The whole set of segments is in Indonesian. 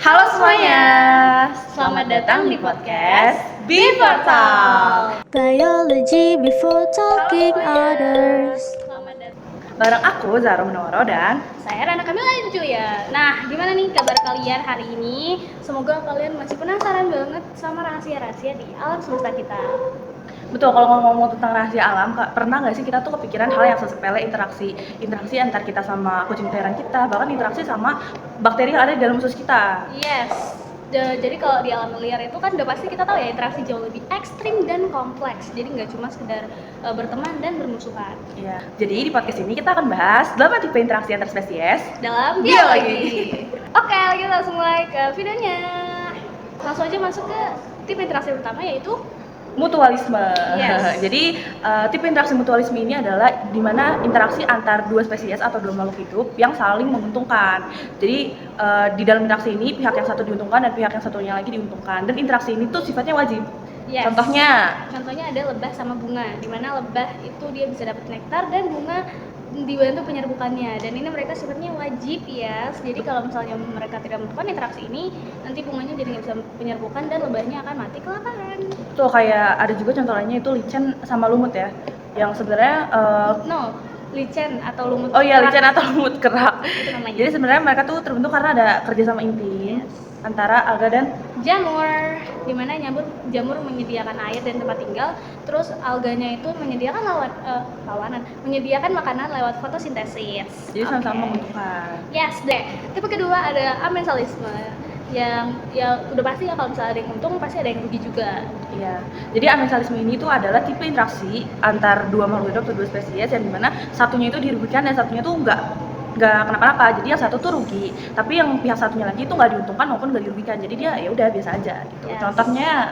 Halo semuanya, selamat datang di podcast Before Talk. Biology before talking others. Bareng aku Zara Munawaro dan saya Rana Kamila Julia. Nah, gimana nih kabar kalian hari ini? Semoga kalian masih penasaran banget sama rahasia-rahasia di alam semesta kita. betul, kalau ngomong tentang rahasia alam, pernah nggak sih kita tuh kepikiran hal yang sepele interaksi antar kita sama kucing peliharaan kita, bahkan interaksi sama bakteri yang ada di dalam usus kita. Yes. Jadi kalau di alam liar itu kan udah pasti kita tahu ya interaksi jauh lebih ekstrim dan kompleks. Jadi nggak cuma sekedar berteman dan bermusuhan. Iya. Jadi di podcast ini kita akan bahas 8 tipe interaksi antar spesies Dalam biologi. Oke, kita langsung mulai ke videonya. Langsung aja masuk ke tipe interaksi pertama yaitu mutualisme. Yes. Jadi tipe interaksi mutualisme ini adalah dimana interaksi antar dua spesies atau dua makhluk hidup yang saling menguntungkan. Jadi di dalam interaksi ini pihak yang satu diuntungkan dan pihak yang satunya lagi diuntungkan. Dan interaksi ini tuh sifatnya wajib. Yes. Contohnya ada lebah sama bunga, di mana lebah itu dia bisa dapat nektar dan bunga dibantu penyerbukannya, dan ini mereka sifatnya wajib ya. Jadi kalau misalnya mereka tidak melakukan interaksi ini, nanti bunganya jadi nggak bisa penyerbukan dan lebahnya akan mati kelaparan. Tuh kayak ada juga contoh lainnya itu licen sama lumut ya, yang sebenarnya licen atau lumut. Oh iya, licen atau lumut kerak. Itu namanya. Jadi sebenarnya mereka tuh terbentuk karena ada kerjasama intim antara alga dan jamur, dimana jamur menyediakan air dan tempat tinggal, terus alganya itu menyediakan menyediakan makanan lewat fotosintesis. Jadi sama-sama menguntungkan. Yes deh. Tipe kedua ada amensalisme, yang ya udah pasti ya kalau misalnya ada yang untung pasti ada yang rugi juga. Iya. Jadi amensalisme ini tuh adalah tipe interaksi antar dua makhluk hidup atau dua spesies yang dimana satunya itu dirugikan dan satunya tuh nggak kenapa-napa. Jadi yang satu tuh rugi, tapi yang pihak satunya lagi itu nggak diuntungkan maupun nggak dirugikan. Jadi dia ya udah biasa aja gitu. Yes.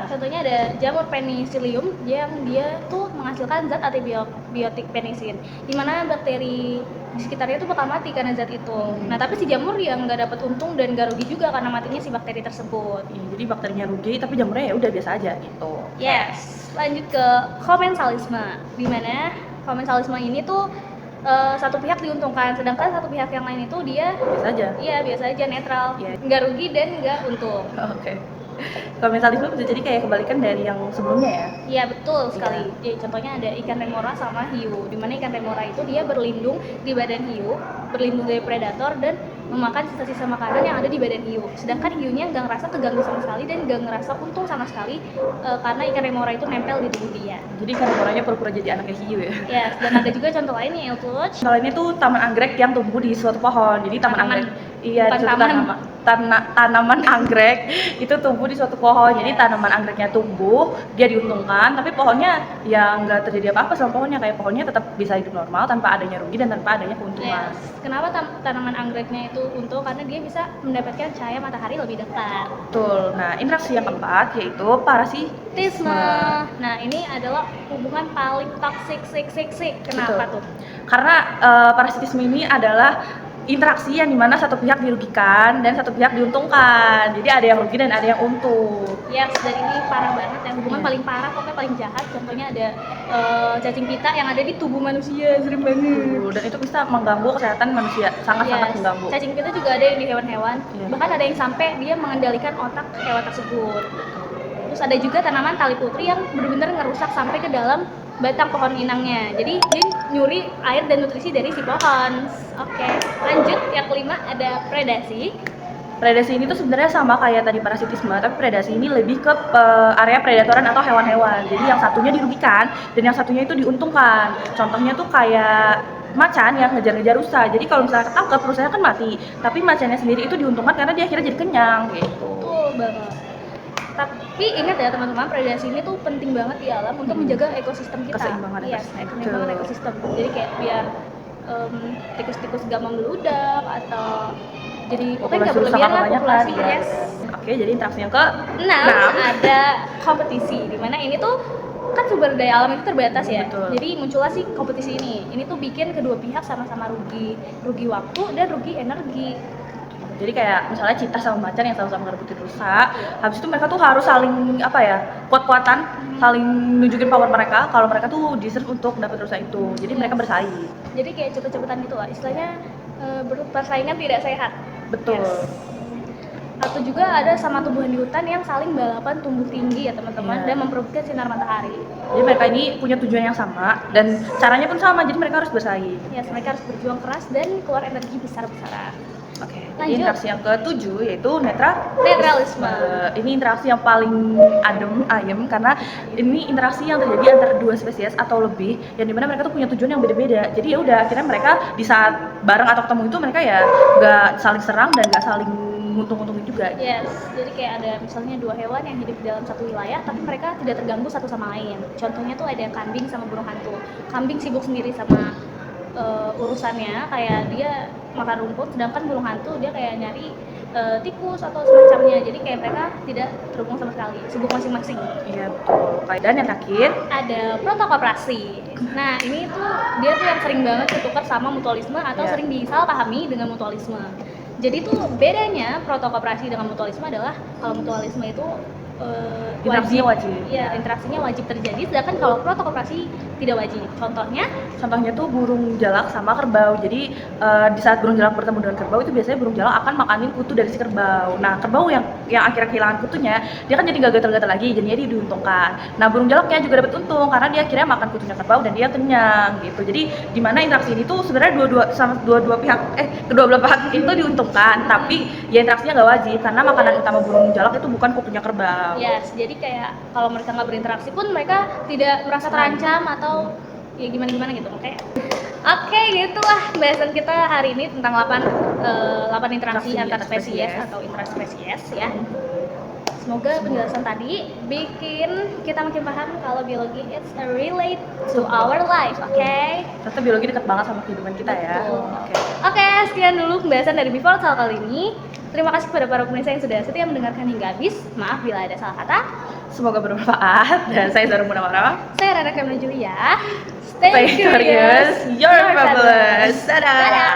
Contohnya ada jamur penicillium yang dia tuh menghasilkan zat antibiotik penicillin, di mana bakteri di sekitarnya tuh bakal mati karena zat itu. Nah, tapi si jamur yang nggak dapat untung dan nggak rugi juga karena matinya si bakteri tersebut. Ya, jadi bakterinya rugi, tapi jamurnya ya udah biasa aja gitu. Yes. Lanjut ke komensalisme, di mana komensalisme ini tuh satu pihak diuntungkan, sedangkan satu pihak yang lain itu dia biasa aja. Iya, biasa aja, netral, Yeah. nggak rugi dan nggak untung. Oke. Komensalisme bisa jadi kayak kebalikan dari yang sebelumnya ya. Iya, betul sekali. Jadi contohnya ada ikan remora sama hiu, di mana ikan remora itu dia berlindung di badan hiu, berlindung dari predator dan memakan sisa-sisa makanan yang ada di badan hiu. Sedangkan hiunya nggak ngerasa keganggu sama sekali dan nggak ngerasa untung sama sekali karena ikan remora itu nempel di tubuh dia. Jadi ikan remoranya pura-pura jadi anaknya hiu ya. Yes, dan ada juga contoh lainnya yang Eltuch. Contoh lainnya tuh taman anggrek yang tumbuh di suatu pohon. Jadi anggrek. Iya, tanaman anggrek itu tumbuh di suatu pohon. Jadi tanaman anggreknya tumbuh, dia diuntungkan, tapi pohonnya ya nggak terjadi apa-apa sama pohonnya, kayak pohonnya tetap bisa hidup normal tanpa adanya rugi dan tanpa adanya keuntungan. Yes. Kenapa tanaman anggreknya itu untung? Karena dia bisa mendapatkan cahaya matahari lebih dekat. Betul. Nah, interaksi yang keempat yaitu parasitisme. Nah, ini adalah hubungan paling toksik. Kenapa Betul. tuh? Karena parasitisme ini adalah interaksi yang dimana satu pihak dirugikan dan satu pihak diuntungkan. Jadi ada yang rugi dan ada yang untung. Yes, dan ini parah banget ya, hubungan paling parah, pokoknya paling jahat. Contohnya ada cacing pita yang ada di tubuh manusia, serem banget. Dan itu bisa mengganggu kesehatan manusia, sangat-sangat mengganggu. Cacing pita juga ada yang di hewan-hewan, bahkan ada yang sampai dia mengendalikan otak hewan tersebut. Terus ada juga tanaman tali putri yang benar-benar ngerusak sampai ke dalam batang pohon inangnya. Jadi dia nyuri air dan nutrisi dari si pohon. Oke, lanjut yang kelima ada predasi. Predasi ini tuh sebenarnya sama kayak tadi parasitisme, tapi predasi ini lebih ke area predatoran atau hewan-hewan. Jadi yang satunya dirugikan dan yang satunya itu diuntungkan. Contohnya tuh kayak macan yang ngejar-ngejar rusa. Jadi kalau misalnya ketangkep rusanya kan mati, tapi macannya sendiri itu diuntungkan karena dia akhirnya jadi kenyang gitu. Betul banget. Tapi ingat ya teman-teman, predasi ini tuh penting banget di alam untuk menjaga ekosistem kita. Keseimbangan ekosistem. Jadi kayak biar tikus-tikus gak membeludak atau jadi pokoknya nggak berlebihan lah populasi. Yes. Oke, jadi interaksi yang ke 6 ada kompetisi, dimana ini tuh kan sumber daya alam itu terbatas ya. Betul. Jadi muncullah si kompetisi ini. Ini tuh bikin kedua pihak sama-sama rugi waktu dan rugi energi. Jadi kayak misalnya cita sama macan yang sama-sama ngerebutin rusa, habis itu mereka tuh harus saling kuat-kuatan, saling nunjukin power mereka kalau mereka tuh deserve untuk dapat rusa itu. Jadi mereka bersaing. Jadi kayak cepet-cepetan gitu lah, istilahnya persaingan tidak sehat. Betul. Yes. Atau juga ada sama tumbuhan di hutan yang saling balapan tumbuh tinggi ya teman-teman, Iya. dan memperebutkan sinar matahari. Jadi mereka ini punya tujuan yang sama dan caranya pun sama, jadi mereka harus bersaing. Ya, mereka harus berjuang keras dan keluar energi besar-besaran. Oke, jadi Lanjut. interaksi yang ke-7 yaitu Netralisme. Ini interaksi yang paling adem ayem karena ini interaksi yang terjadi antara dua spesies atau lebih, yang dimana mereka tuh punya tujuan yang beda-beda. Jadi ya udah, akhirnya mereka di saat bareng atau ketemu itu mereka ya nggak saling serang dan nggak saling nguntung-nguntungin juga. Yes, jadi kayak ada misalnya dua hewan yang hidup di dalam satu wilayah, tapi mereka tidak terganggu satu sama lain. Contohnya tuh ada kambing sama burung hantu. Kambing sibuk sendiri sama urusannya, kayak dia makan rumput, sedangkan burung hantu dia kayak nyari tikus atau semacamnya. Jadi kayak mereka tidak terhubung sama sekali, sibuk masing-masing. Iya betul. Dan yang terakhir Ada protokooperasi. Nah, ini tuh dia tuh yang sering banget ketukar sama mutualisme atau Iya. sering disalahpahami dengan mutualisme. Jadi tuh bedanya protokooperasi dengan mutualisme adalah kalau mutualisme itu interaksinya wajib. Iya, interaksinya wajib terjadi, sedangkan kalau protokooperasi tidak wajib. Contohnya tuh burung jalak sama kerbau. Jadi di saat burung jalak bertemu dengan kerbau itu biasanya burung jalak akan makanin kutu dari si kerbau. Nah, kerbau yang akhirnya kehilangan kutunya, dia kan jadi nggak gatal-gatal lagi, jadinya dia diuntungkan. Nah, burung jalaknya juga dapat untung karena dia akhirnya makan kutunya kerbau dan dia kenyang gitu. Jadi di mana interaksi ini tuh sebenarnya kedua belah pihak itu diuntungkan, tapi ya interaksinya nggak wajib karena makanan utama burung jalak itu bukan kutunya kerbau. Yes, jadi kayak kalau mereka nggak berinteraksi pun mereka tidak merasa terancam atau ya gimana gitu. Oke, gitulah bahasan kita hari ini tentang 8 interaksi Interaksi antar antar spesies spesies. atau intraspesies ya. Semoga penjelasan tadi bikin kita makin paham kalau biologi it's a relate to our life, oke? Ternyata biologi dekat banget sama kehidupan kita ya. Betul. Oke. Oke, sekian dulu pembahasan dari Before Talk kali ini. Terima kasih kepada para pemirsa yang sudah setia mendengarkan hingga habis. Maaf bila ada salah kata. Semoga bermanfaat dan saya Zara Munawara. Saya Rana Kamila Julia. Stay curious, you're fabulous. Dadah. Dadah.